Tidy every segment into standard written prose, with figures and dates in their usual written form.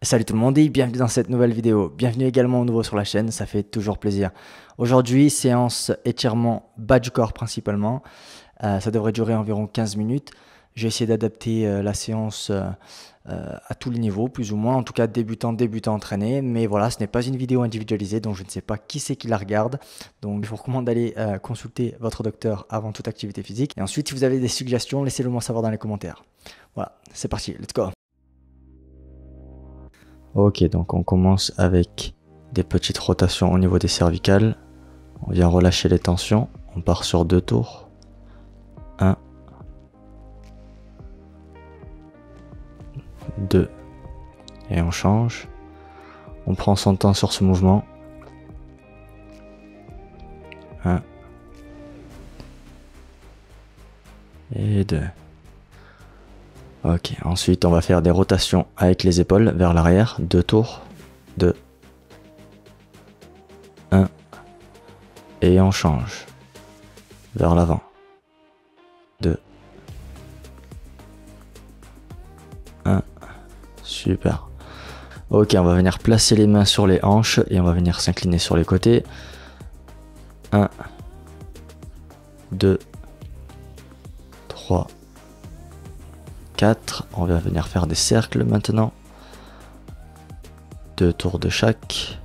Salut tout le monde et bienvenue dans cette nouvelle vidéo. Bienvenue également au nouveau sur la chaîne, ça fait toujours plaisir. Aujourd'hui, séance étirement bas du corps principalement. Ça devrait durer environ 15 minutes. J'ai essayé d'adapter la séance à tous les niveaux, plus ou moins. En tout cas, débutant, entraîné. Mais voilà, ce n'est pas une vidéo individualisée, donc je ne sais pas qui c'est qui la regarde. Donc je vous recommande d'aller consulter votre docteur avant toute activité physique. Et ensuite, si vous avez des suggestions, laissez-le moi savoir dans les commentaires. Voilà, c'est parti, let's go. Ok, donc on commence avec des petites rotations au niveau des cervicales. On vient relâcher les tensions. On part sur 2 tours. 1, 2, et on change. On prend son temps sur ce mouvement. 1 et 2. Ok, ensuite on va faire des rotations avec les épaules vers l'arrière, 2 tours, 2, 1, et on change, vers l'avant, 2, 1, super. Ok, on va venir placer les mains sur les hanches et on va venir s'incliner sur les côtés, 1, 2, 3, 4, on va venir faire des cercles maintenant. 2 tours de chaque.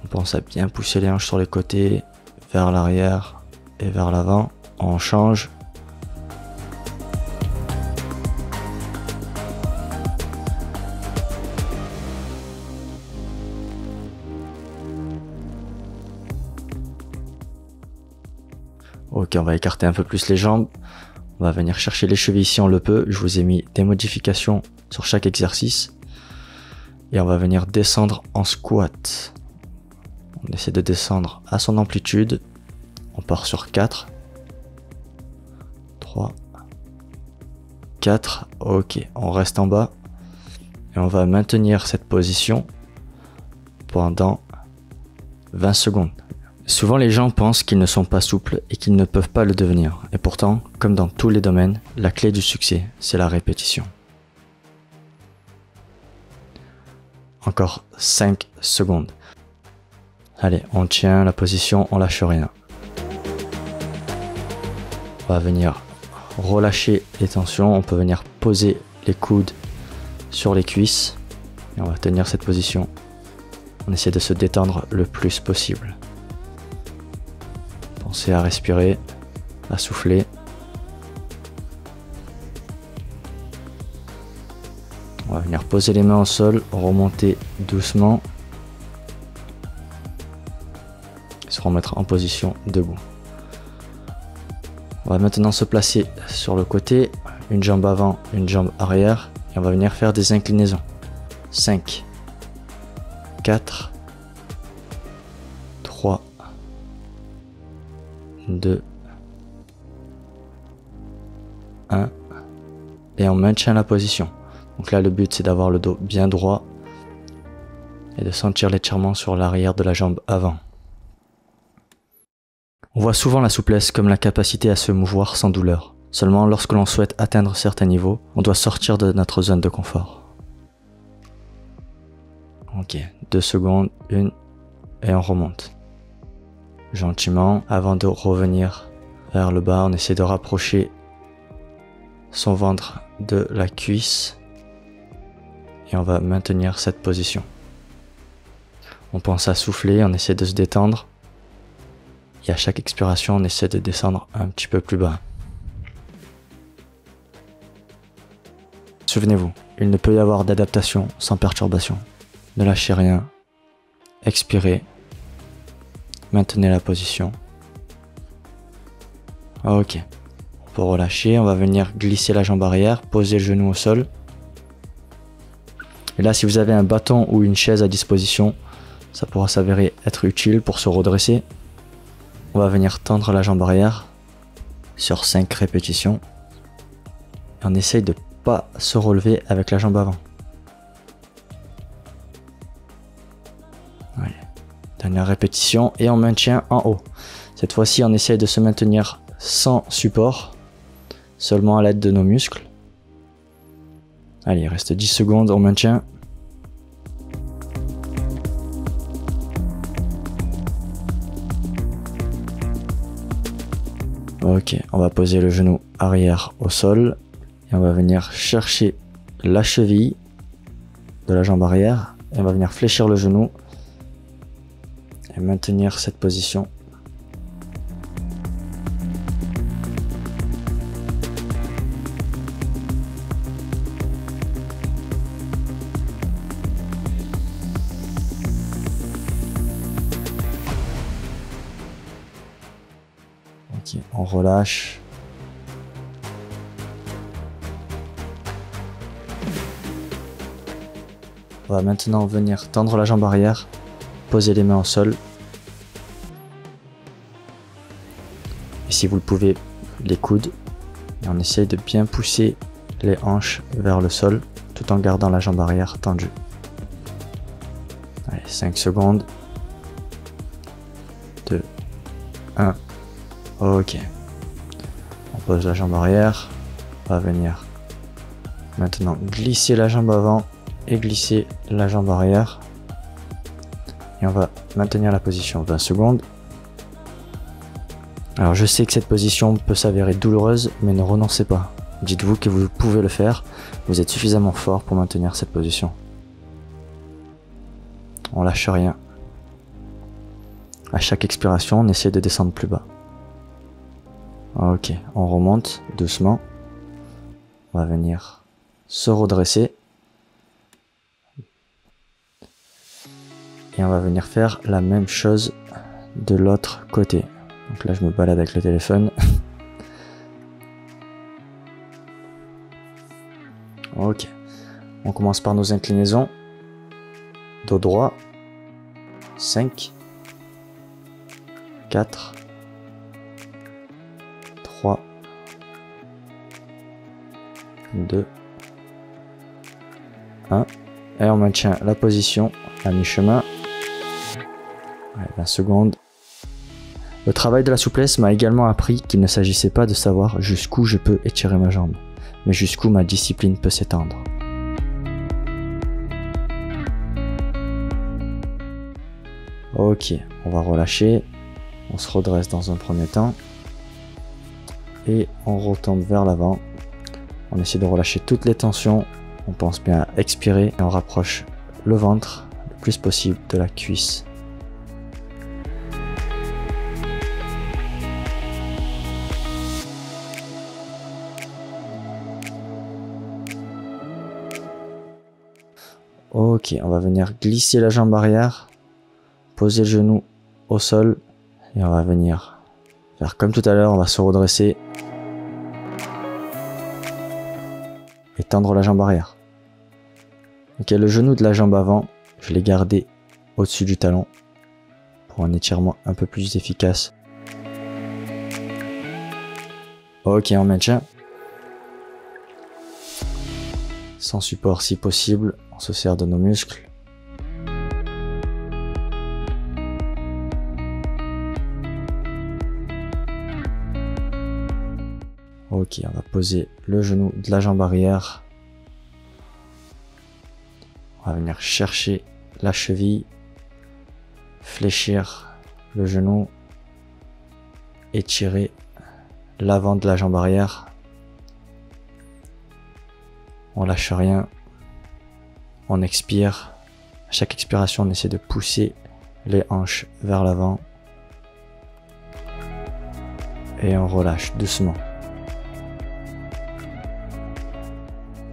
On pense à bien pousser les hanches sur les côtés, vers l'arrière et vers l'avant. On change. Ok, on va écarter un peu plus les jambes. On va venir chercher les chevilles si on le peut. Je vous ai mis des modifications sur chaque exercice. Et on va venir descendre en squat. On essaie de descendre à son amplitude. On part sur 4. 3. 4. Ok, on reste en bas. Et on va maintenir cette position pendant 20 secondes. Souvent les gens pensent qu'ils ne sont pas souples et qu'ils ne peuvent pas le devenir. Et pourtant, comme dans tous les domaines, la clé du succès, c'est la répétition. Encore 5 secondes. Allez, on tient la position, on lâche rien. On va venir relâcher les tensions. On peut venir poser les coudes sur les cuisses. Et on va tenir cette position. On essaie de se détendre le plus possible. Pensez à respirer, à souffler. On va venir poser les mains au sol, remonter doucement. Se remettre en position debout. On va maintenant se placer sur le côté, une jambe avant, une jambe arrière. Et on va venir faire des inclinaisons. 5, 4, 3, 2, 1, et on maintient la position. Donc là le but c'est d'avoir le dos bien droit et de sentir l'étirement sur l'arrière de la jambe avant. On voit souvent la souplesse comme la capacité à se mouvoir sans douleur. Seulement lorsque l'on souhaite atteindre certains niveaux, on doit sortir de notre zone de confort. Ok, 2 secondes, 1, et on remonte. Gentiment, avant de revenir vers le bas, on essaie de rapprocher son ventre de la cuisse et on va maintenir cette position. On pense à souffler, on essaie de se détendre et à chaque expiration, on essaie de descendre un petit peu plus bas. Souvenez-vous, il ne peut y avoir d'adaptation sans perturbation. Ne lâchez rien, expirez. Maintenez la position. Ok. On peut relâcher. On va venir glisser la jambe arrière. Poser le genou au sol. Et là, si vous avez un bâton ou une chaise à disposition, ça pourra s'avérer être utile pour se redresser. On va venir tendre la jambe arrière sur 5 répétitions. Et on essaye de ne pas se relever avec la jambe avant. Allez. Dernière répétition et on maintient en haut. Cette fois-ci, on essaie de se maintenir sans support, seulement à l'aide de nos muscles. Allez, il reste 10 secondes, on maintient. Ok, on va poser le genou arrière au sol et on va venir chercher la cheville de la jambe arrière et on va venir fléchir le genou et maintenir cette position. Ok, on relâche. On va maintenant venir tendre la jambe arrière, poser les mains au sol. Et si vous le pouvez, les coudes. Et on essaye de bien pousser les hanches vers le sol tout en gardant la jambe arrière tendue. Allez, 5 secondes. 2, 1. Ok. On pose la jambe arrière. On va venir maintenant glisser la jambe avant et glisser la jambe arrière. Et on va maintenir la position 20 secondes. Alors je sais que cette position peut s'avérer douloureuse, mais ne renoncez pas. Dites-vous que vous pouvez le faire. Vous êtes suffisamment fort pour maintenir cette position. On lâche rien. À chaque expiration, on essaie de descendre plus bas. Ok, on remonte doucement. On va venir se redresser. Et on va venir faire la même chose de l'autre côté. Donc là, je me balade avec le téléphone. Ok. On commence par nos inclinaisons. Dos droit. 5. 4. 3. 2. 1. Et on maintient la position à mi-chemin. 20 secondes. Le travail de la souplesse m'a également appris qu'il ne s'agissait pas de savoir jusqu'où je peux étirer ma jambe, mais jusqu'où ma discipline peut s'étendre. Ok, on va relâcher, on se redresse dans un premier temps, et on retombe vers l'avant. On essaie de relâcher toutes les tensions, on pense bien à expirer, et on rapproche le ventre le plus possible de la cuisse. Ok, on va venir glisser la jambe arrière, poser le genou au sol et on va venir faire comme tout à l'heure, on va se redresser et tendre la jambe arrière. Ok, le genou de la jambe avant, je l'ai gardé au-dessus du talon pour un étirement un peu plus efficace. Ok, on maintient. Sans support si possible, on se sert de nos muscles. Ok, on va poser le genou de la jambe arrière. On va venir chercher la cheville, fléchir le genou, étirer l'avant de la jambe arrière. On lâche rien, on expire. À chaque expiration, on essaie de pousser les hanches vers l'avant. Et on relâche doucement.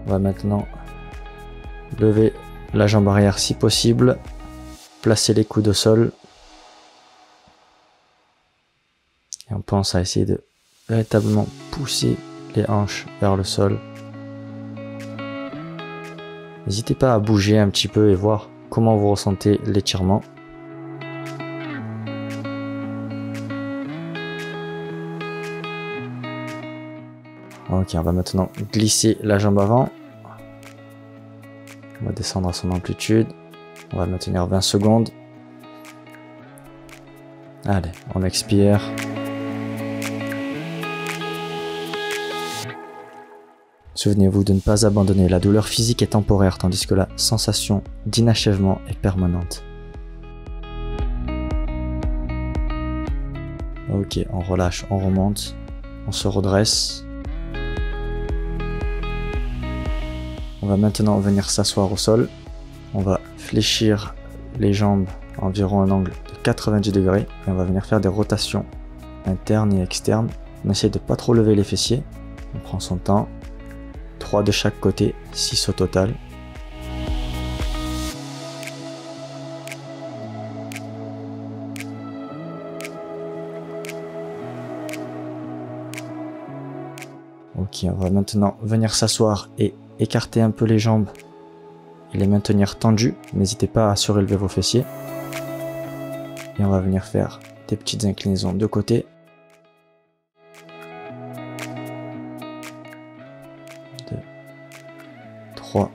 On va maintenant lever la jambe arrière si possible, placer les coudes au sol. Et on pense à essayer de véritablement pousser les hanches vers le sol. N'hésitez pas à bouger un petit peu et voir comment vous ressentez l'étirement. Ok, on va maintenant glisser la jambe avant. On va descendre à son amplitude. On va maintenir 20 secondes. Allez, on expire. Souvenez-vous de ne pas abandonner. La douleur physique est temporaire, tandis que la sensation d'inachèvement est permanente. Ok, on relâche, on remonte. On se redresse. On va maintenant venir s'asseoir au sol. On va fléchir les jambes à environ un angle de 90 degrés et on va venir faire des rotations internes et externes. On essaie de pas trop lever les fessiers. On prend son temps. 3 de chaque côté, 6 au total. Ok, on va maintenant venir s'asseoir et écarter un peu les jambes et les maintenir tendues. N'hésitez pas à surélever vos fessiers. Et on va venir faire des petites inclinaisons de côté. 2, 3,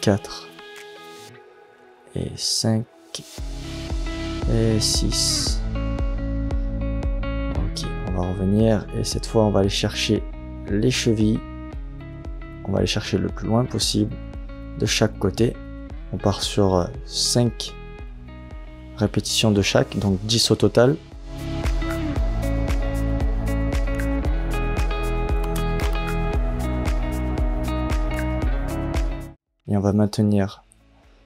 4 et 5 et 6. Ok, on va revenir et cette fois on va aller chercher les chevilles. On va aller chercher le plus loin possible de chaque côté. On part sur 5 répétitions de chaque, donc 10 au total. Et on va maintenir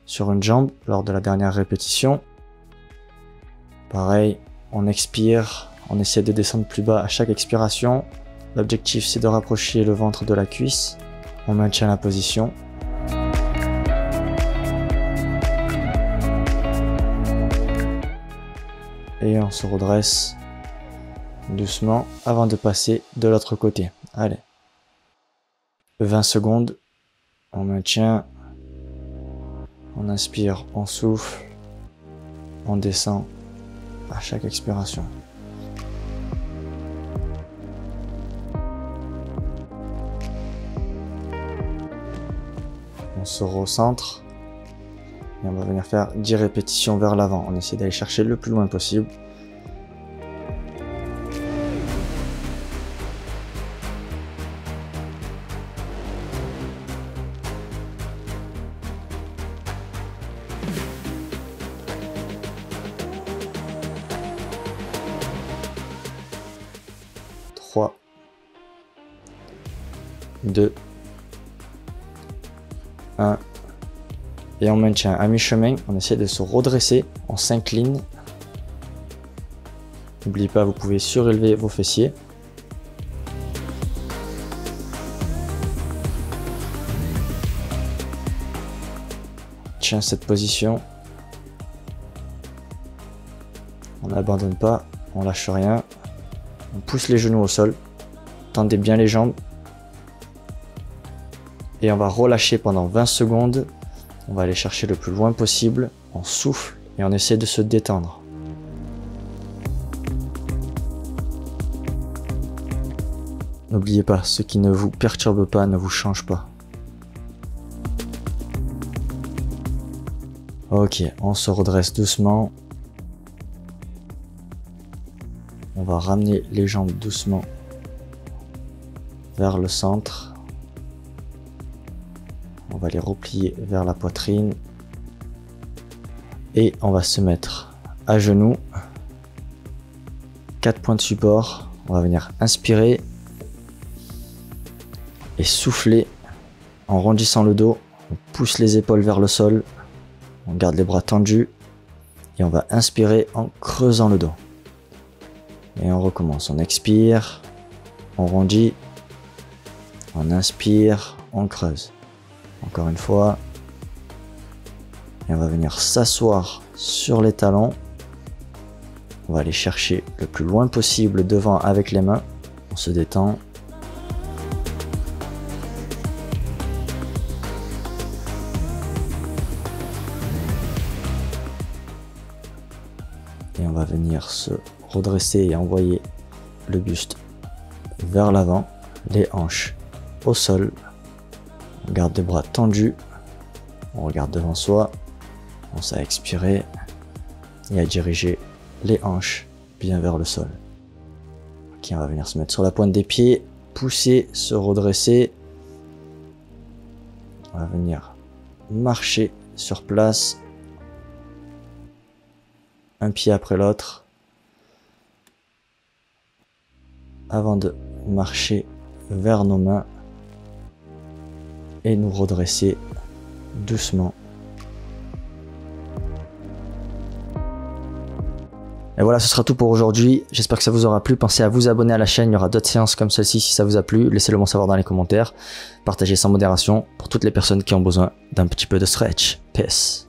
sur une jambe lors de la dernière répétition. Pareil, on expire, on essaie de descendre plus bas à chaque expiration. L'objectif c'est de rapprocher le ventre de la cuisse. On maintient la position. Et on se redresse doucement avant de passer de l'autre côté. Allez. 20 secondes. On maintient. On inspire, on souffle. On descend à chaque expiration. On se recentre. Et on va venir faire 10 répétitions vers l'avant. On essaie d'aller chercher le plus loin possible. Trois, 2, 1. Et on maintient à mi-chemin, on essaie de se redresser, on s'incline. N'oubliez pas, vous pouvez surélever vos fessiers. Tiens cette position. On n'abandonne pas, on lâche rien. On pousse les genoux au sol. Tendez bien les jambes. Et on va relâcher pendant 20 secondes. On va aller chercher le plus loin possible, on souffle et on essaie de se détendre. N'oubliez pas, ce qui ne vous perturbe pas ne vous change pas. Ok, on se redresse doucement. On va ramener les jambes doucement vers le centre. On va les replier vers la poitrine et on va se mettre à genoux. 4 points de support. On va venir inspirer et souffler en rondissant le dos. On pousse les épaules vers le sol. On garde les bras tendus et on va inspirer en creusant le dos. Et on recommence. On expire, on rondit, on inspire, on creuse. Encore une fois. Et on va venir s'asseoir sur les talons. On va aller chercher le plus loin possible devant avec les mains. On se détend. Et on va venir se redresser et envoyer le buste vers l'avant. Les hanches au sol. On garde les bras tendus, on regarde devant soi, on s'est expiré et à diriger les hanches bien vers le sol. Ok, on va venir se mettre sur la pointe des pieds, pousser, se redresser. On va venir marcher sur place, un pied après l'autre. avant de marcher vers nos mains et nous redresser doucement. Et voilà, ce sera tout pour aujourd'hui. J'espère que ça vous aura plu. Pensez à vous abonner à la chaîne. Il y aura d'autres séances comme celle-ci si ça vous a plu. Laissez-le moi savoir dans les commentaires. Partagez sans modération pour toutes les personnes qui ont besoin d'un petit peu de stretch. Peace.